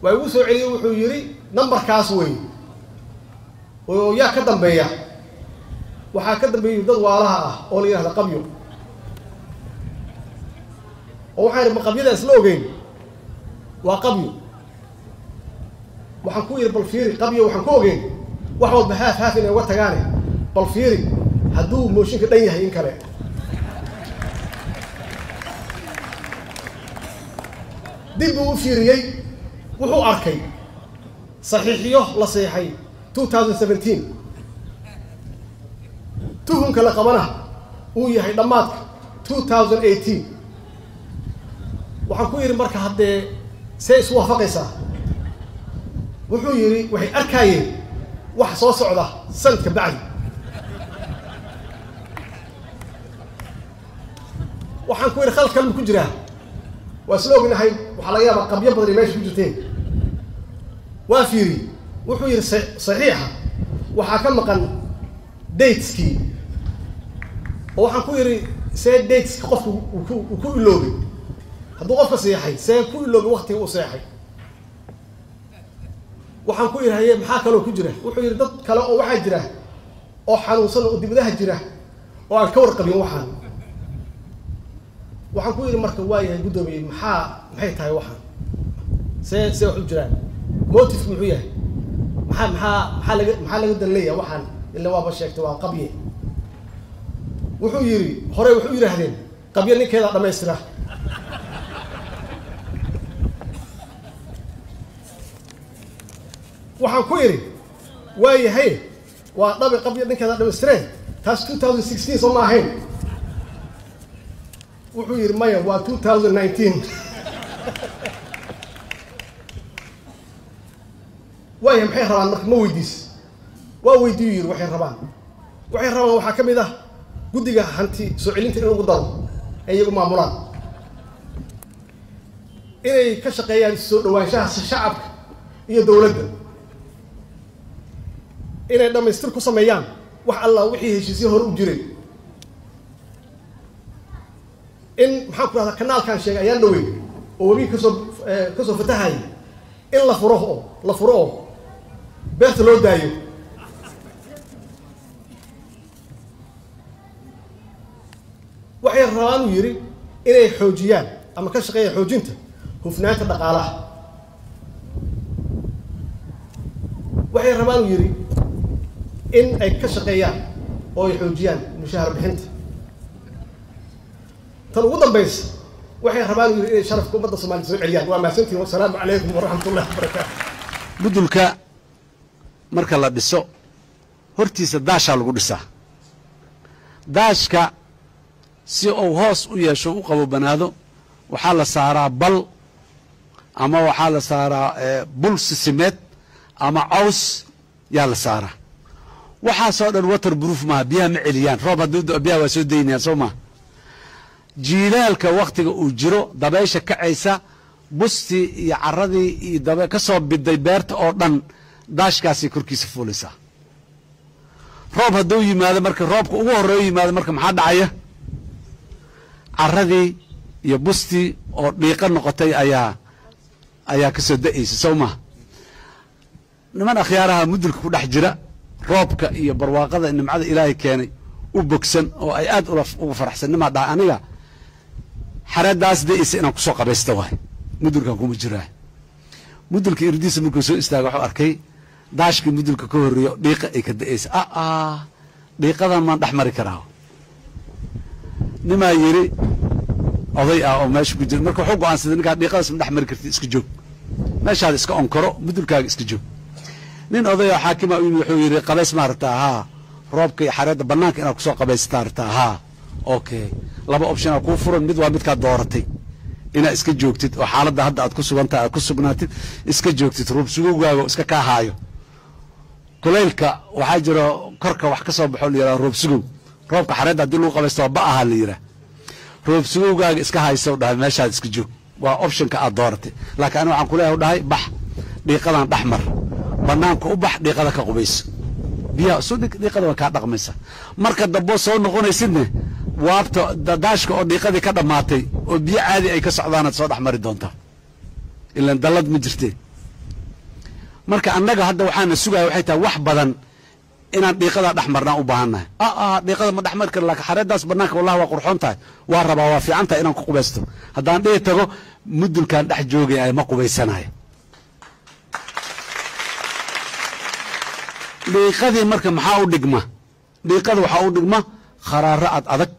ويوسو علي وحو يري نمبر كاس وي ويا كدنبيا waxaa ka dambeeyay dad waalaha ah oo la yiraahdo qabyo oo waxay maqabyadaas la ogeyn waa qabyo waxaan ku yiri bal fiiri qabyo waxaan ku ogeyn wax walba haaf inay uga tagaan bal fiiri hadduu mooshinka dhan yahay in kale dib uu fiiriyay wuxuu arkay saxiixiyo la saxiixay 2017 tuhun kala qabana uu yahay dhamaadka 2018 waxaan ku yiri marka hadee say isu waafaqaysaa wuxuu yiri waxay arkayeen wax soo socda sanadka bacdi waxaan ku yiri khalkan ku jira waa isla ognahay waxa laga yaabaa qabyo badan meesha ku jirteen waa fiiri wuxuu yiri saxiixa waxa ka maqan dateski waxaan ku yiri see dates qofku ku iloobi hadduu qofka saxay see ku iloobi waqtiga uu saxay waxaan ku yiri maxaa kale ku jira wuxuu yiri dad kale oo waxa jira oo xanuunsan oo dibadaha jira oo aan ka warqabin waxaan ku yiri marka waayahay gudoomiye maxay tahay waxaan see wax u jiraan motif muxuu yahay maxaa laga daleeyaa waxaan illa waaba sheegtay waa qabye wuxuu yiri hore wuxuu yiraahdeen qabye ninkeeda dhameystira waxaan ku yiri waayahay waa dhabe qabye ninkeeda dhameystireen taas 2016 soo ma ahayn wuxuu yiri maya waa 2019 waayahay maxay rabaan marka ma weydiis waa weydiiyo yiri waxay rabaan waxaa ka mid ah guddiga hanti soo celinta in ugu daro ay iyagu maamulaan inay ka shaqeeyaan soo dhawaanshaha shacabka iyo dawladda inay dhamaystir ku sameeyaan wax alla wixii heshiisyo hore u jiray in maxaan ku rahdaa kanaalkan sheegay ayaan dhawey oo webi kasoo fatahay in la furo beerta loo daayo waxay rabaan uu yiri inay xoojiyaan ama ka shaqeeyaan xoojinta hufnaanta dhaqaalaha waxay rabaan uu yiri in ay ka shaqeeyaan oo ay xoojiyaan mushahar bixinta tan ugu dambaysa waxay rabaan uu yiri inay sharafka ummadda Soomaaliyeed soo celiyaan waa mahadsantiin wassalaamu calaykum waraxmatullaahi wabarakaatuh budulka marka la dhiso hortiisa daasha lagu dhisaa daashka si uu hoos u yeesho u qabo banaado waxaa la saaraa bal ama waxaa la saaraa bul sisimeed ama caws yaa la saaraa waxaasoo dhan waterproof maaha biyaha ma celiyaan roob hadduu da'o biyaha waa soo daynayaan soo maha jiilaalka waktiga uu jiro dabaysha kacaysa bustii iyo carradii iyo ka soo biday beerta oo dhan daashkaasay korkiisa fuulaysaa roob hadduu yimaado marka roobka ugu horreeyo yimaado marka maxaa dhacaya carradii iyo bustii oo dhiiqa noqotay ayaa ka soo da'aysa soo maha niman akhyaaraha mudulka ku dhex jira roobka iyo barwaaqada nimcada ilaahay keenay u bogsan oo ay aad uga faraxsan nimaa dhaha aniga xareeddaas da'aysa inaan kusoo qabaysta waay mudulkan kuma jiraa mudulka irdiisa markuu soo istaaga wuxuu arkay daashkii mudulka ka horreeyo dhiiqa ay ka da'aysa dhiiqadan maan dhex mari karaa nimaa yiri oday ah oo meesha ku jira marka wuxuu go'aansaday ninkaa dhiiqadaas ma dhex mari kartid iska joog meeshaada iska onkoro mudulkaaga iska joog nin oday oo xaakima u yimi wuxuu yidhi qabays ma rabtaa haa roobka iyo xareedda bannaanka inaad kusoo qabaysataa rabtaa haa okay laba optionaa kuu furan mid waa midkaad dooratay inaad iska joogtid oo xaaladda hadda aad ku sugantahay aad ku sugnaatid iska joogtid ruub sugowgaaga iska kaa haayo kulaylka waxaa jiro korka wax ka soo baxo la yidhaha roob sugow roobka xareedda haddii lagu qabaysto waa ba ahaa la yidhaha roob sugowgaaga iska hayso dhahay meeshaad iska joog waa optionka aad dooratay laakiin aniga waxaan kuleeyahay dhahay bax dhiiqadan dhex mar bannaanka u bax dhiiqada ka qubayso biyaha soo dhiiqada waa kaa dhaqmaysa marka dambo soo noqonaysidne waabta daashka oo dhiiqadii ka dhammaatay oo biyo caadi ay ka socdaanaad soo dhex mari doontaa ilaan dallad ma jirteen marka annaga hadda waxaana sugaya waxay tahay wax badan inaan dhiiqadaa dhex marnaan u baahannahay dhiiqada ma dhex mari kara laakiin xareeddaas bannaanka wallahi waa qurxoon tahay waa rabaa waa fiican tahay inaan ku qubaysto haddaan dhihi tago mudulkaan dhex joogaya ma qubaysanayo dhiiqadii marka maxaa u dhigma dhiiqada waxaa u dhigma kharaaro ad adag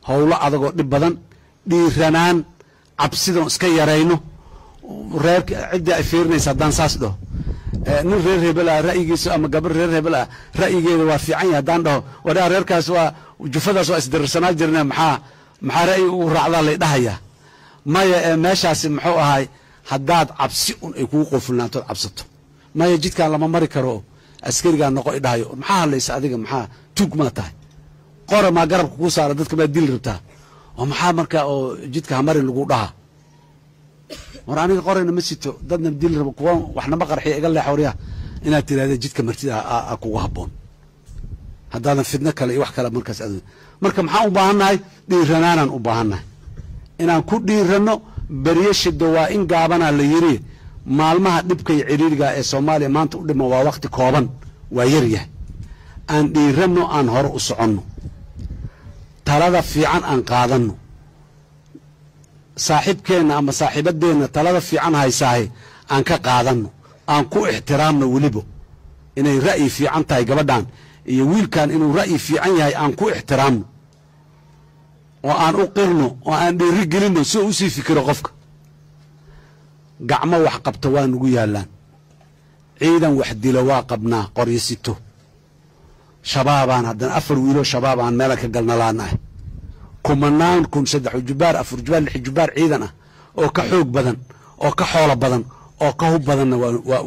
howlo adagoo dhib badan dhiiranaan cabsidan iska yarayno reerka ciddii ay fiirinaysa haddaan saas dhaho nin reer hebel ah ra'yigiisa ama gabar reer hebel ah ra'yigeeda waa fiican yahay haddaan dhaho wadhaa reerkaas waa jufadaas waa isdirirsanaa jirna maxaa ra'yi ugu raacdaa lay dhahayaa maya meeshaasi muxuu ahay haddaad cabsi un ay kugu qofulnaantood cabsato maya jidkaan lama mari karo askarigaa noqo i dhahayo maxaa hadlaysa adiga maxaa tuug maa tahay qora maa garabka kuu saara dadka maa dili rabtaa oo maxaa markaa oo jidka hamari lagu dhaha war aniga qorayna ma sito dadna dili rabo kuwa waxnama qarxiya iga leexoriya inaad tiraahda jidka martida kugu habboon haddaadan fidno kale iyo wax kale markaas marka maxaan u baahannahay dhiiranaanaan u baahannahay inaan ku dhiiranno beryo shido waa in gaabanaa la yiri maalmaha dhibka iyo ciriiriga ee Soomaaliya maanta u dhima waa waqti kooban waa yar yahay aan dhiiranno aan hor u soconno talada fiican aan qaadanno saaxiibkeena ama saaxiibadeena talada fiican haysaahay aan ka qaadanno aan ku ixtiraamno weliba inay ra'yi fiican tahay gabadhan iyo wiilkan inuu ra'yi fiican yahay aan ku ixtiraamno oo aan u qirno oo aan dhiiri gelinno si uu u sii fikiro qofka gacmo wax qabta waa nugu yaalaan ciidan wax dilo waa qabnaa qoryasito shabaabaan haddana 4 wiilo shabaabaan meel ka galnalaanahay kumanaan kun 3 jubaar 4 jubaar 6 jubaar ciidan ah oo ka xoog badan oo ka xoolo badan oo ka hub badanna waa